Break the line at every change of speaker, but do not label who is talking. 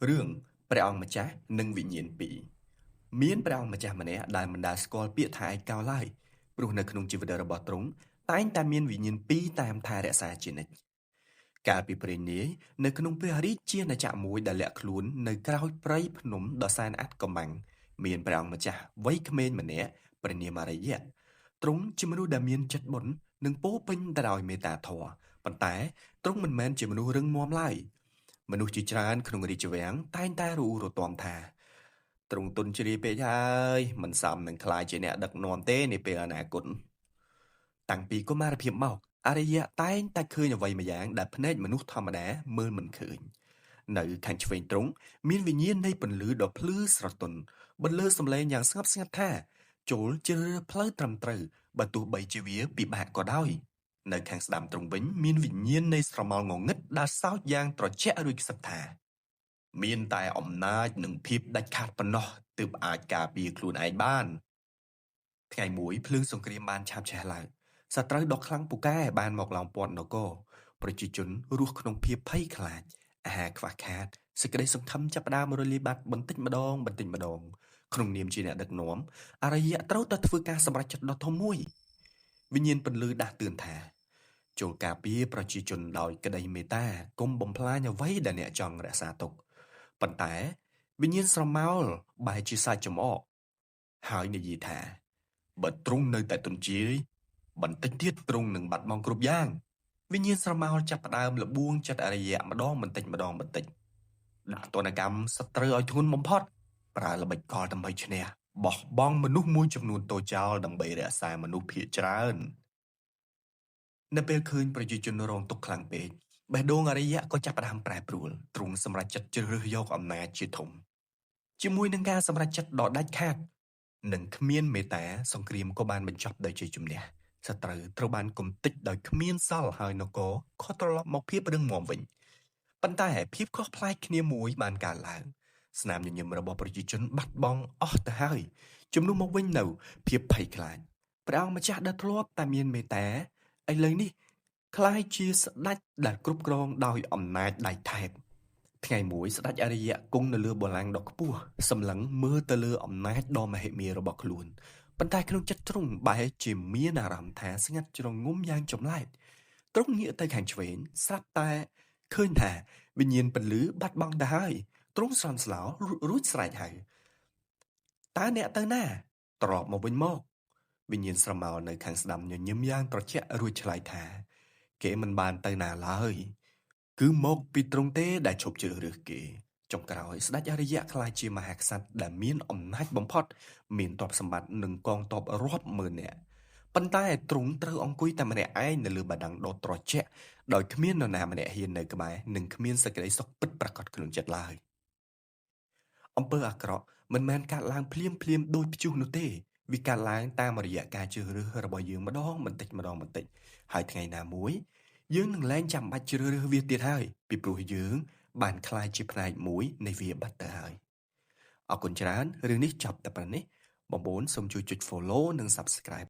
រឿងព្រះអង្គម្ចាស់និងវិញ្ញាណពីរមានព្រះអង្គម្ចាស់ម្នាក់ដែលមិនដែលស្គាល់ពាក្យថាឯកោឡើយព្រោះនៅក្នុងជីវិតរបស់ទ្រង់តែងតែមានវិញ្ញាណពីរតាមថែរក្សាជានិច្ចកាលពីព្រេងនាយនៅក្នុងព្រះរាជាណាចក្រមួយដែលលាក់ខ្លួននៅក្រោយព្រៃភ្នំដ៏សែនអាតកំបាំងមានព្រះអង្គម្ចាស់វ័យក្មេងម្នាក់ព្រះនាមអារយៈទ្រង់ជាមនុស្សដែលមានចិត្តបុណ្យនិងពោរពេញទៅដោយមេត្តាធម៌ប៉ុន្តែទ្រង់មិនមែនជាមនុស្សរឹងមាំឡើយមនុស្សជាច្រើនក្នុងរាជវាំងតែងតែរអ៊ូរទាំថាទ្រង់ទុនជ្រាយពេកហើយមិនសមនឹងក្លាយជាអ្នកដឹកនាំទេនាពេលអនាគតតាំងពីកុមារភាពមកអរិយៈតែងតែឃើញអ្វីម្យ៉ាងដែលភ្នែកមនុស្សធម្មតាមើលមិនឃើញនៅខាងឆ្វេងទ្រង់មានវិញ្ញាណនៃពន្លឺដ៏ភ្លឺស្រទន់បន្លឺសំឡេងយ៉ាងស្ងប់ស្ងាត់ថាចូលជ្រើសរើសផ្លូវត្រឹមត្រូវបើទោះបីជាវាពិបាកក៏ដោយនៅខាងស្ដាំទ្រង់វិញមានវិញ្ញាណនៃស្រមោលងងឹតដែលសោចយ៉ាងត្រជាក់រួចខ្សឹបថាមានតែអំណាចនិងភាពដាច់ខាតប៉ុណ្ណោះទើបអាចការពារខ្លួនឯងបានថ្ងៃមួយភ្លើងសង្គ្រាមបានឆាបឆេះឡើងសត្រូវដ៏ខ្លាំងពូកែបានមកឡោមព័ទ្ធនគរប្រជាជនរស់ក្នុងភាពភ័យខ្លាចអាហារខ្វះខាតសេចក្តីសង្ឃឹមចាប់ផ្ដើមរលាយបាត់បន្តិចម្ដងក្នុងនាមជាអ្នកដឹកនាំអរិយៈត្រូវតែធ្វើការសម្រេចចិត្តដ៏ធំមួយវិញ្ញាណពន្លឺដាស់តឿនថាចូលការពារប្រជាជនដោយក្តីមេត្តាកុំបំផ្លាញអ្វីដែលអ្នកចង់រក្សាទុកប៉ុន្តែវិញ្ញាណស្រមោលបែរជាសាច់ចំអកហើយនិយាយថាបើទ្រង់នៅតែទន់ជ្រាយបន្តិចទៀតទ្រង់នឹងបាត់បង់គ្រប់យ៉ាងវិញ្ញាណស្រមោលចាប់ផ្ដើមលបួងចិត្តអរិយៈម្ដងបន្តិចដាក់ទណ្ឌកម្មសត្រូវឲ្យធ្ងន់បំផុតប្រើល្បិចកលដើម្បីឈ្នះបោះបង់មនុស្សមួយចំនួនតូចចោលដើម្បីរក្សាមនុស្សភាគច្រើននៅពេលឃើញប្រជាជនរងទុក្ខខ្លាំងពេកបេះដូងអរិយៈក៏ចាប់ផ្ដើមប្រែប្រួលទ្រង់សម្រេចចិត្តជ្រើសរើសយកអំណាចជាធំជាមួយនឹងការសម្រេចចិត្តដ៏ដាច់ខាតនិងគ្មានមេត្តាសង្គ្រាមក៏បានបញ្ចប់ដោយជ័យជំនះសត្រូវបានគំទេចដោយគ្មានសល់ហើយនគរក៏ត្រឡប់មកភាពរឹងមាំវិញប៉ុន្តែភាពខុសប្លែកគ្នាមួយបានកើតឡើងស្នាមញញឹមរបស់ប្រជាជនបាត់បង់អស់ទៅហើយជំនួសមកវិញនៅភាពភ័យខ្លាចព្រះអង្គម្ចាស់ដែលធ្លាប់តែមានមេត្តាឥឡូវនេះคล้ายជាស្ដេចដែលគ្រប់គ្រងដោយអំណាចដៃថែបថ្ងៃមួយស្ដេចអរិយៈគង់នៅលើបល្ល័ង្កដ៏ខ្ពស់សម្លឹងមើលទៅលើអំណាចដ៏មហិមារបស់ខ្លួនប៉ុន្តែក្នុងចិត្តទ្រង់បែរជាមានអារម្មណ៍ថាស្ងាត់ជ្រងំយ៉ាងចម្លែកទ្រង់ងាកទៅខាងឆ្វេងស្រាប់តែឃើញថាវិញ្ញាណពន្លឺបាត់បង់ទៅហើយទ្រង់ស្រន់ស្លោរួចស្រែកហៅតើអ្នកទៅណាត្រឡប់មកវិញមកវិញ្ញាណស្រមោលនៅខាងស្ដាំញញឹមយ៉ាងត្រជាក់រួចឆ្លើយថាគេមិនបានទៅណាឡើយគឺមកពីទ្រង់ទេដែលឈប់ជ្រើសរើសគេចុងក្រោយស្ដេចអរិយៈក្លាយជាមហាក្សត្រដែលមានអំណាចបំផុតមានទ្រព្យសម្បត្តិនិងកងទ័ពរាប់ម៉ឺននាក់ប៉ុន្តែទ្រង់ត្រូវអង្គុយតែម្នាក់ឯងនៅលើបល្ល័ង្កដ៏ត្រជាក់ដោយគ្មាននរណាម្នាក់ហ៊ាននៅក្បែរនិងគ្មានសេចក្តីសុខពិតប្រាកដក្នុងចិត្តឡើយអំពើអាក្រក់មិនមែនកើតឡើងភ្លាមដូចព្យុះនោះទេវាកើតឡើងតាមរយៈការជ្រើសរើសរបស់យើងម្ដងបន្តិចហើយថ្ងៃណាមួយយើងនឹងលែងចាំបាច់ជ្រើសរើសវាទៀតហើយពីព្រោះយើងបានក្លាយជាផ្នែកមួយនៃវាបាត់ទៅហើយអរគុណច្រើនរឿងនេះចប់តែប៉ុណ្ណេះបងប្អូនសូមជួយចុច follow និង subscribe